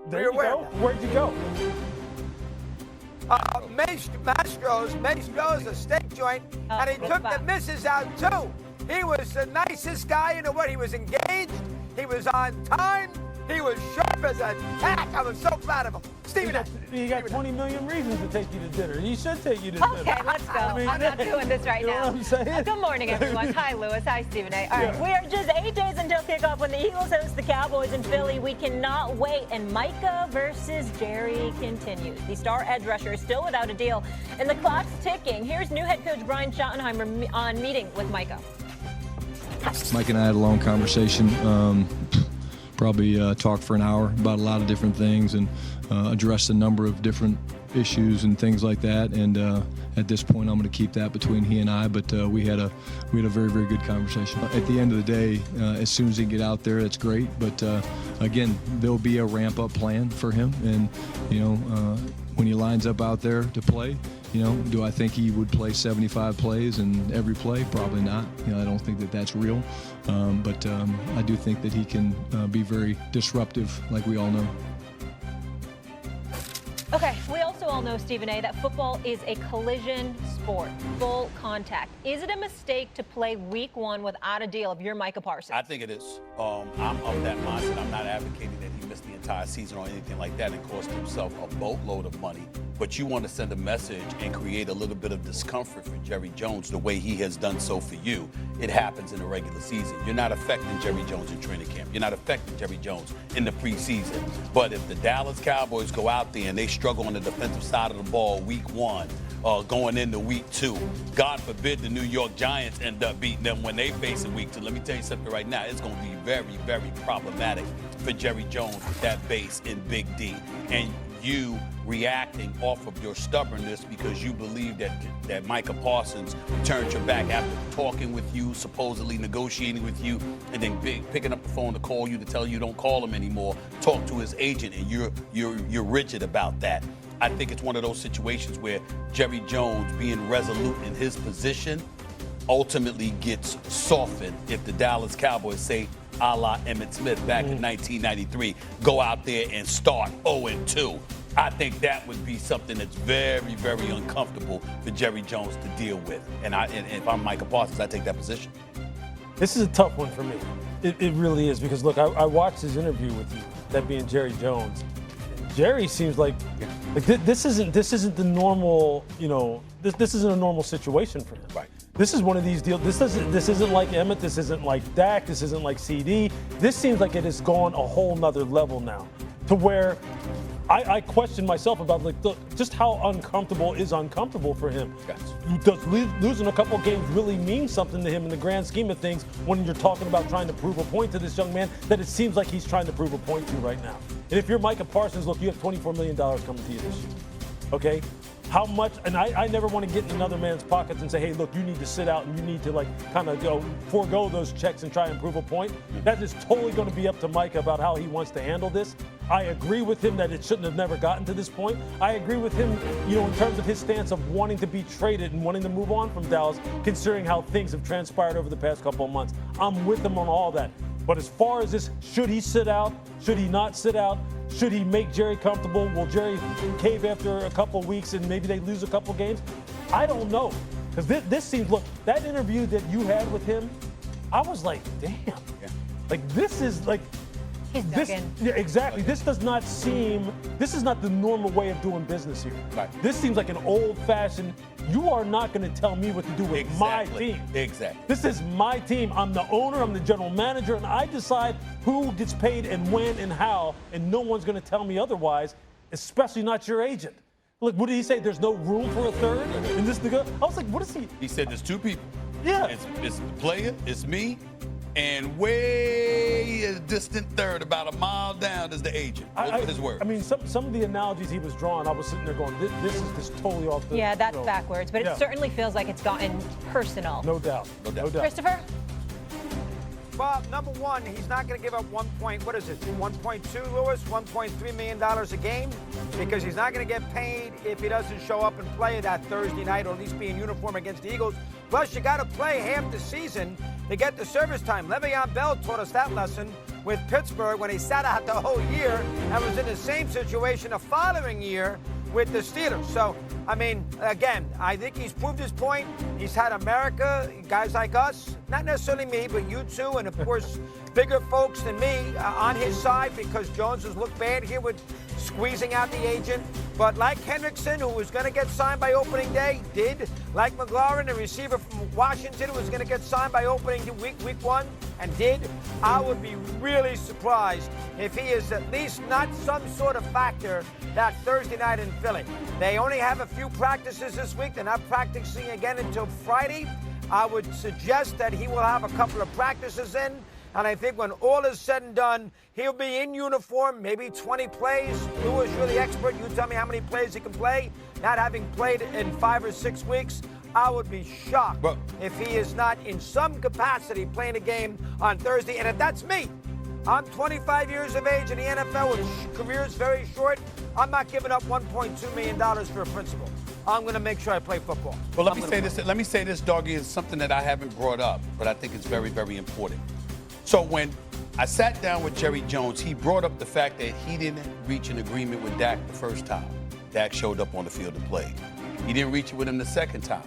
There you go. Where'd you go? Mastro's a steak joint, and he took the missus out too. He was the nicest guy. You know what? He was engaged. He was on time. He was sharp as a tack. I was so proud of him. Stephen, you got 20 million reasons to take you to dinner. He should take you to dinner. Okay, let's go. I'm not doing this right now. What I'm saying? Good morning, everyone. Hi, Lewis. Hi, Stephen A. All right, we are just 8 days until kickoff when the Eagles host the Cowboys in Philly. We cannot wait. And Micah versus Jerry continues. The star edge rusher is still without a deal, and the clock's ticking. Here's new head coach Brian Schottenheimer on meeting with Micah. Mike and I had a long conversation. Probably talked for an hour about a lot of different things and addressed a number of different issues and things like that. And at this point, I'm going to keep that between he and I. But we had a very, very good conversation. At the end of the day, as soon as he get out there, that's great. But again, there'll be a ramp-up plan for him. And when he lines up out there to play, do I think he would play 75 plays in every play? Probably not. I don't think that that's real. But I do think that he can be very disruptive, like we all know. Okay, we also all know, Stephen A., that football is a collision sport, full contact. Is it a mistake to play week one without a deal if you're Micah Parsons? I think it is. I'm of that mindset. I'm not advocating that he missed the entire season or anything like that and cost himself a boatload of money. But you want to send a message and create a little bit of discomfort for Jerry Jones the way he has done so for you. It happens in the regular season. You're not affecting Jerry Jones in training camp. You're not affecting Jerry Jones in the preseason. But if the Dallas Cowboys go out there and they struggle on the defensive side of the ball week one, going into week two, God forbid the New York Giants end up beating them when they face in week two. Let me tell you something right now. It's going to be very, very problematic for Jerry Jones with that base in Big D. And you reacting off of your stubbornness because you believe that Micah Parsons turned your back after talking with you, supposedly negotiating with you, and then picking up the phone to call you to tell you don't call him anymore, talk to his agent, and you're rigid about that. I think it's one of those situations where Jerry Jones, being resolute in his position, ultimately gets softened if the Dallas Cowboys say, a la Emmitt Smith back in 1993, go out there and start 0-2. I think that would be something that's very, very uncomfortable for Jerry Jones to deal with. And if I'm Micah Parsons, I take that position. This is a tough one for me. It really is, because look, I watched his interview with you, that being Jerry Jones. Jerry seems like this isn't the normal, this isn't a normal situation for him. Right. This is one of these deals. This isn't like Emmett. This isn't like Dak. This isn't like CD. This seems like it has gone a whole nother level now, to where I question myself about just how uncomfortable is uncomfortable for him. Yes. Does losing a couple games really mean something to him in the grand scheme of things when you're talking about trying to prove a point to this young man that it seems like he's trying to prove a point to right now? And if you're Micah Parsons, look, you have $24 million coming to you this year. Okay? How much, and I never want to get in another man's pockets and say, hey, look, you need to sit out and you need to kind of forego those checks and try and prove a point. That is totally going to be up to Micah about how he wants to handle this. I agree with him that it shouldn't have never gotten to this point. I agree with him, in terms of his stance of wanting to be traded and wanting to move on from Dallas, considering how things have transpired over the past couple of months. I'm with him on all that. But as far as this, should he sit out? Should he not sit out? Should he make Jerry comfortable? Will Jerry cave after a couple of weeks and maybe they lose a couple games? I don't know. Because this seems, look, that interview that you had with him, I was like, damn. Yeah. This is like, he's dug in. Yeah, exactly. This does not seem, this is not the normal way of doing business here. Right. This seems like an old-fashioned, you are not going to tell me what to do with my team. Exactly. This is my team. I'm the owner, I'm the general manager, and I decide who gets paid and when and how, and no one's going to tell me otherwise, especially not your agent. Look, what did he say? There's no room for a third? And this nigga, I was like, what is he? He said there's two people. Yeah. It's the player, it's me, and way a distant third, about a mile down, is the agent. Those were his words. I mean, some of the analogies he was drawing, I was sitting there going, this is just totally off the... Yeah, that's backwards, but it certainly feels like it's gotten personal. No doubt. No doubt. Christopher? Well, number one, he's not going to give up 1.2, Lewis, $1.3 million a game, because he's not going to get paid if he doesn't show up and play that Thursday night, or at least be in uniform against the Eagles. Plus, you got to play half the season to get the service time. Le'Veon Bell taught us that lesson with Pittsburgh when he sat out the whole year and was in the same situation the following year with the Steelers. So, I mean, again, I think he's proved his point. He's had America, guys like us, not necessarily me, but you two, and of course, bigger folks than me on his side because Jones has looked bad here with squeezing out the agent. But like Hendrickson, who was going to get signed by opening day, did. Like McLaurin, the receiver from Washington, who was going to get signed by opening week one, and did. I would be really surprised if he is at least not some sort of factor that Thursday night in Philly. They only have a few practices this week. They're not practicing again until Friday. I would suggest that he will have a couple of practices in. And I think when all is said and done, he'll be in uniform, maybe 20 plays. Louis, you're the expert. You tell me how many plays he can play. Not having played in 5 or 6 weeks, I would be shocked if he is not in some capacity playing a game on Thursday. And if that's me, I'm 25 years of age in the NFL with careers very short. I'm not giving up $1.2 million for a principal. I'm going to make sure I play football. Well, let me say this, Doggy, is something that I haven't brought up, but I think it's very, very important. So when I sat down with Jerry Jones, he brought up the fact that he didn't reach an agreement with Dak the first time. Dak showed up on the field and played. He didn't reach it with him the second time.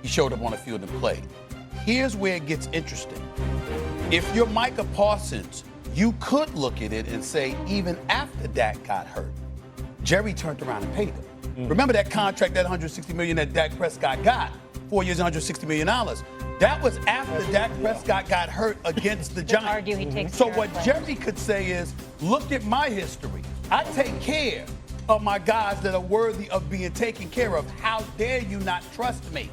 He showed up on the field and played. Here's where it gets interesting. If you're Micah Parsons, you could look at it and say, even after Dak got hurt, Jerry turned around and paid him. Remember that contract, that $160 million that Dak Prescott got, 4 years, $160 million. That was after Dak Prescott got hurt against the Giants. Argue he takes So care what of Jerry could say is, look at my history. I take care of my guys that are worthy of being taken care of. How dare you not trust me?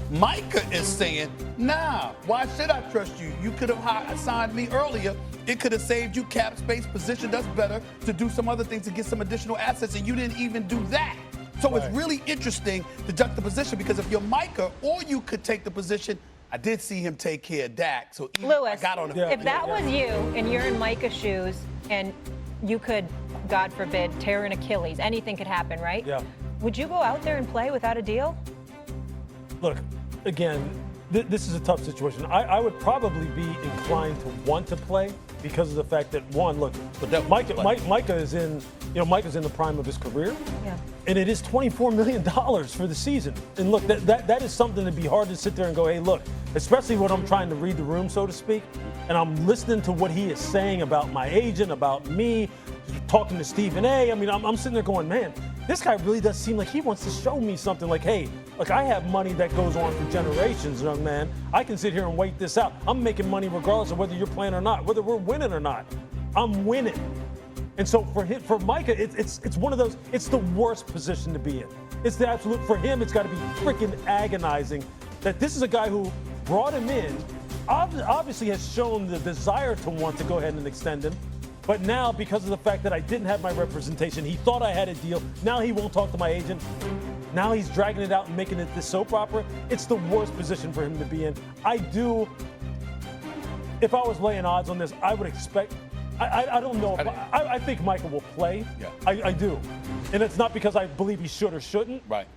Micah is saying, nah, why should I trust you? You could have signed me earlier. It could have saved you cap space, positioned us better to do some other things to get some additional assets, and you didn't even do that. So it's really interesting, the juxtaposition, because if you're Micah, or you could take the position, I did see him take care of Dak. So Louis, I got on if that was you and you're in Micah's shoes and you could, God forbid, tear an Achilles, anything could happen, right? Yeah. Would you go out there and play without a deal? Look, again, this is a tough situation. I would probably be inclined to want to play because of the fact that, one, look, Micah is in, Micah's in the prime of his career. Yeah. And it is $24 million for the season. And look, that is something that'd be hard to sit there and go, hey, look, especially when I'm trying to read the room, so to speak, and I'm listening to what he is saying about my agent, about me, talking to Stephen A. I mean, I'm sitting there going, man, this guy really does seem like he wants to show me something like, hey, look, I have money that goes on for generations, young man. I can sit here and wait this out. I'm making money regardless of whether you're playing or not, whether we're winning or not. I'm winning. And so for Micah, it's one of those, it's the worst position to be in. It's the absolute, for him, it's got to be freaking agonizing that this is a guy who brought him in, obviously has shown the desire to want to go ahead and extend him. But now, because of the fact that I didn't have my representation, he thought I had a deal. Now he won't talk to my agent. Now he's dragging it out and making it this soap opera. It's the worst position for him to be in. If I was laying odds on this, I would expect, I don't know. I think Micah will play. Yeah. I do. And it's not because I believe he should or shouldn't. Right.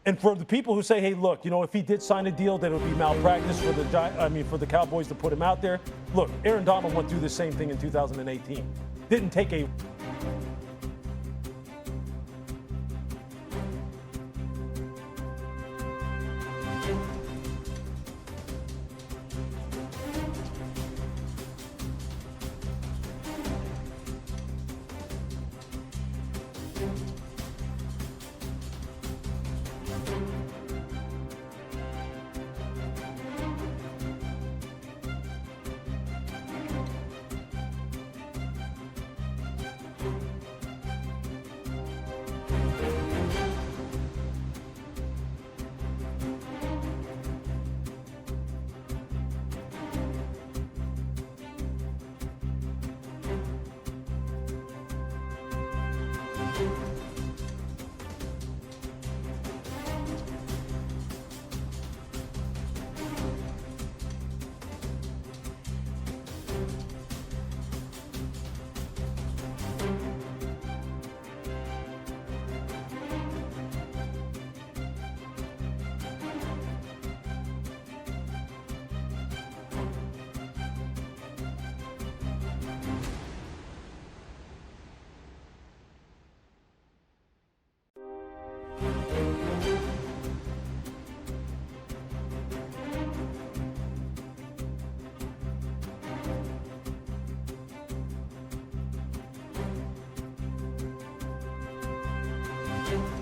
And for the people who say, hey, look, if he did sign a deal, then it would be malpractice for the Cowboys to put him out there. Look, Aaron Donald went through the same thing in 2018. Didn't take a you.